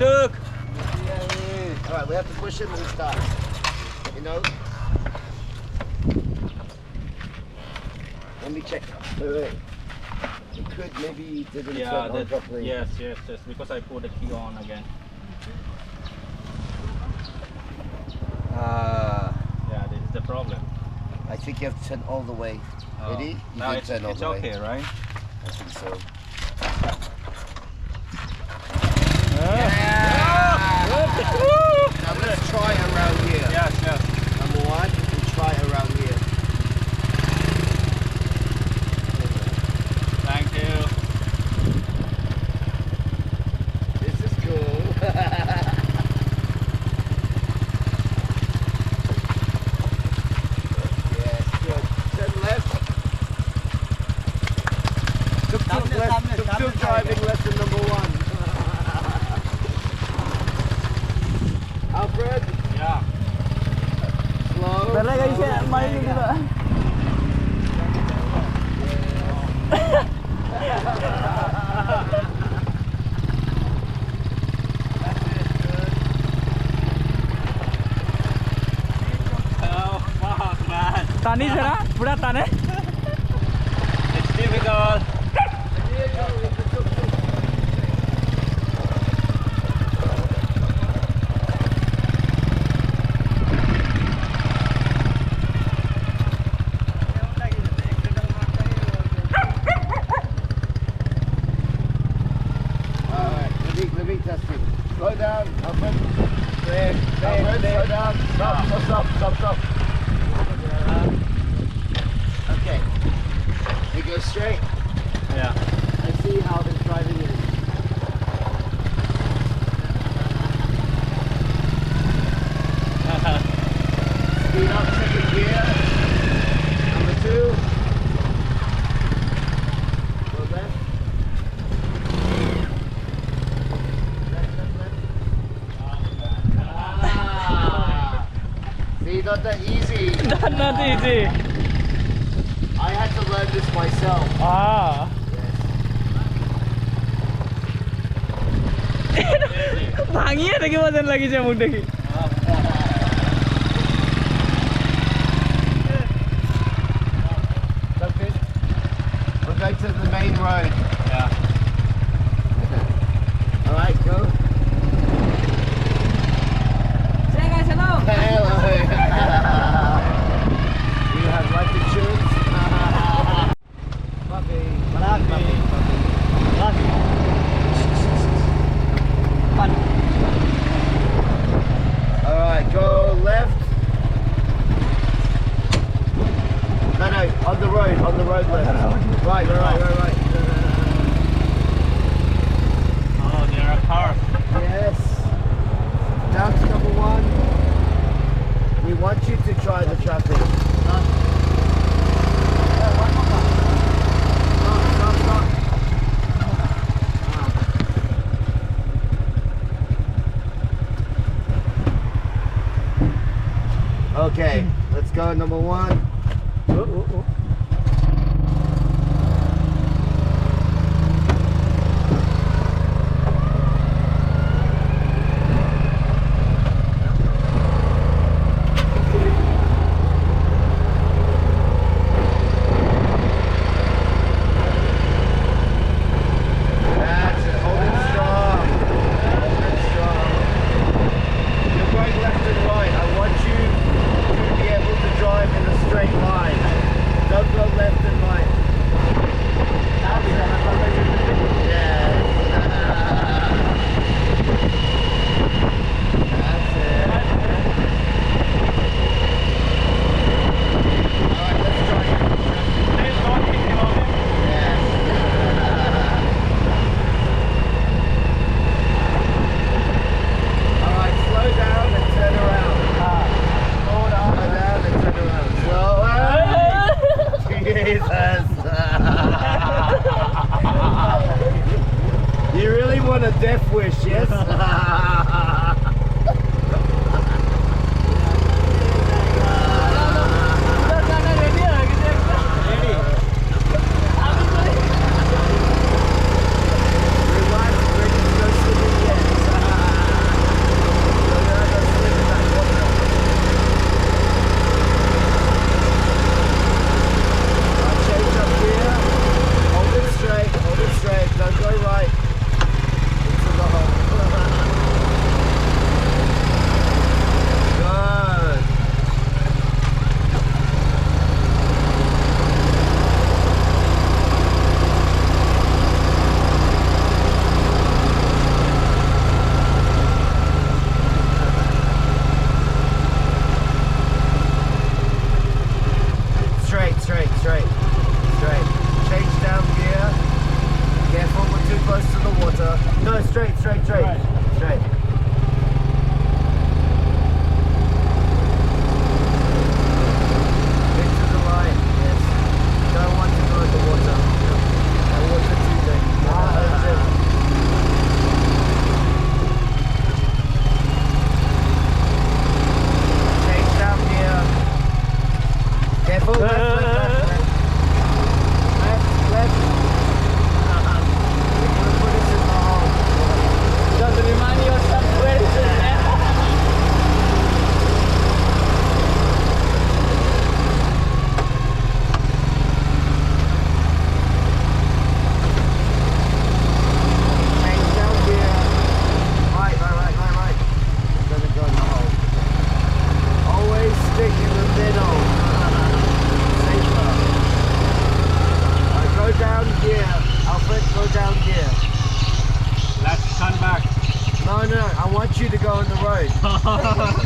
Tuk. All right, we have to push him and start. You know. Let me check. Wait. It could maybe didn't turn on properly. Yes, because I put the key on again. Yeah, this is the problem. I think you have to turn all the way. Oh. Ready? You Now can turn all it's the okay, way. right? I think so. Now let's try around here. Yes. Number one, we'll try around here. Thank you. This is cool. Yes, good. Turn left. Tuk-tuk driving lesson number one. Alfred, Yeah. slow. Karena guys ya main juga. Oh, fuck, man. Tani sana, budak tani. It's difficult. Alright, let me test it. Slow down, Alfred. Alfred, slow down. Stop. Okay. You go straight. Yeah. I see how the driving is. Speed up, second gear. Number two. Go left. Ah. See, not that easy. Not easy. I had to learn this myself. Ah. Tanginya lagi wajan lagi saya muda ki. That's it. We're going to the main road. Yeah. All right, go. Say guys hello. Hello. You have life insurance? Puppy. All right, go left. No, on the road left. Right. Oh, there are cars. Yes. Down to number one. We want you to try the traffic. Stop. Okay, let's go number one. That's it, hold it strong. You're going left and right. I want you to be able to drive in a straight line.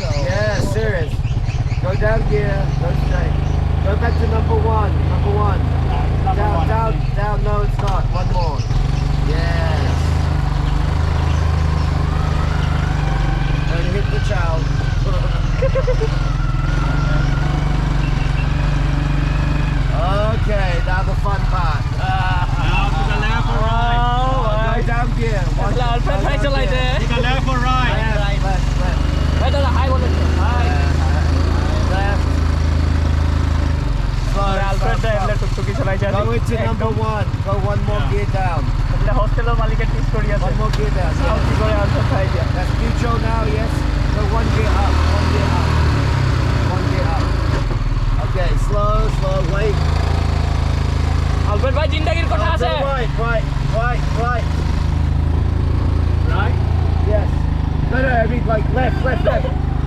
Yeah, serious. Go down gear, go straight. Go back to number one. Down. No, it's not. One more. Yes. Don't hit the child. Okay, now the fun part. Now to the left or right? Go down gear. One, Là Alfred phải trở lại thế. To the left or right? left. Bây giờ là hai con được. Hai. Left. Slow. Alfred stop. এমলে টুকটুকি চালাইছে Go into number one. Go one more gear down. એટલે હોસ્ટેલર માલિકે টিস করি আছে One more gear down. সব কি করে Alfred খাই দিয়া That's neutral now, yes? Go one gear up. One gear up. Okay, slow, wait. Alfred ভাই জিন্দেগির কথা আছে Right. Right? Yes. No, I mean like left.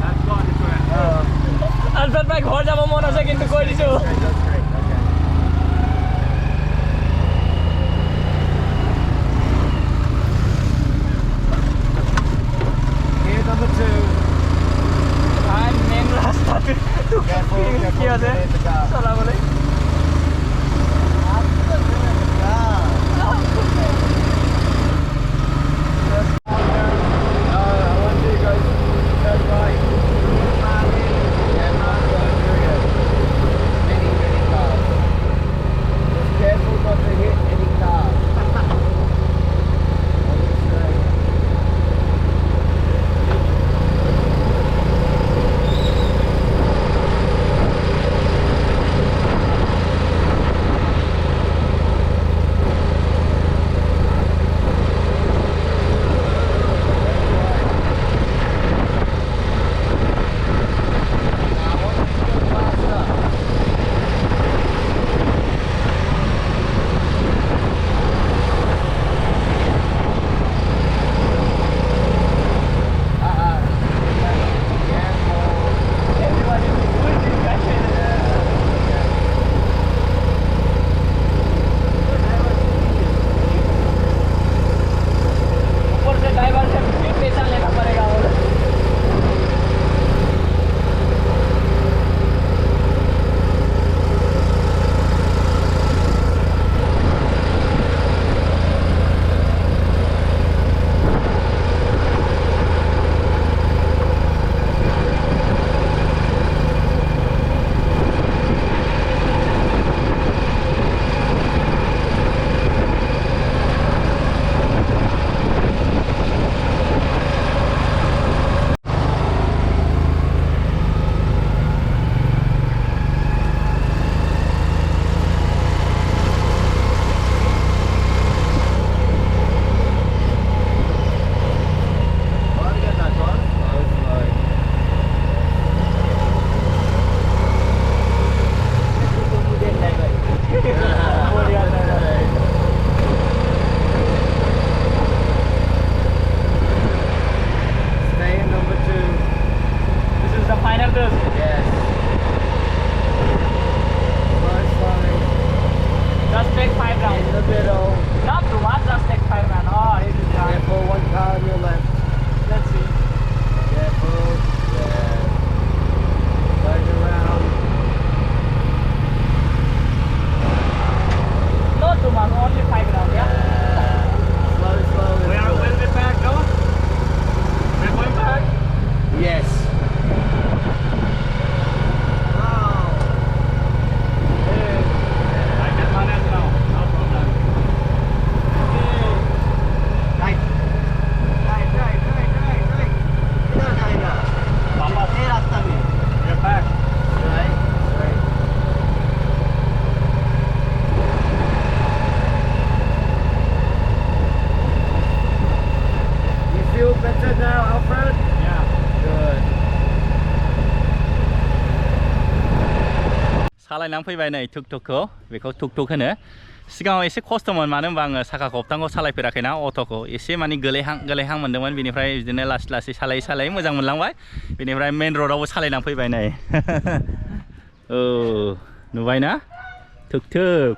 That's gone this way. Alfred ভাই ঘর যাব মন আছে কিন্তু কই দিছো Straight, go straight. Okay. Gear number two. আর মেন রাস্তাতে Careful, কি আছে hit the car. চলা বলে I want you to go turn right. Yeah, not going through it. Many cars. Just careful not to hit any cars. On the straight. Now, I want you to go faster. ऊपर से driver से फिर पैसा लेना पड़ेगा बोले Stay in number two. This is the final test. Yes. Slowly. Just take 5 rounds. In the middle. Not too much, just take 5 rounds. Oh, it is hard. Careful, one car on your left. Let's see. Careful. Yeah. Going around. Not too much, only 5 rounds, yeah? Slow. Where is it back, no? We're going back? Yes. I can manage now. No problem. Right. इधर जाएगा. वापस ये रास्ता में. We're back. Right. You feel better now, Alfred? Yeah. Good. सालायनानै फैबाय नै टुकटुकखौ बेखौ टुकटुक होनो सिगाङाव एसे खस्थ'मोन मानो होनबा आङो साखा खबथामखौ सालायफेराखैना अट'खौ एसे माने गोलैहां मोन्दोंमोन बेनिफ्राय बिदिनो लासै सालायै मोजां मोनलांबाय बेनिफ्राय मेन र'डआवबो सालायनानै फैबाय नै औ नुबायना टुकटुक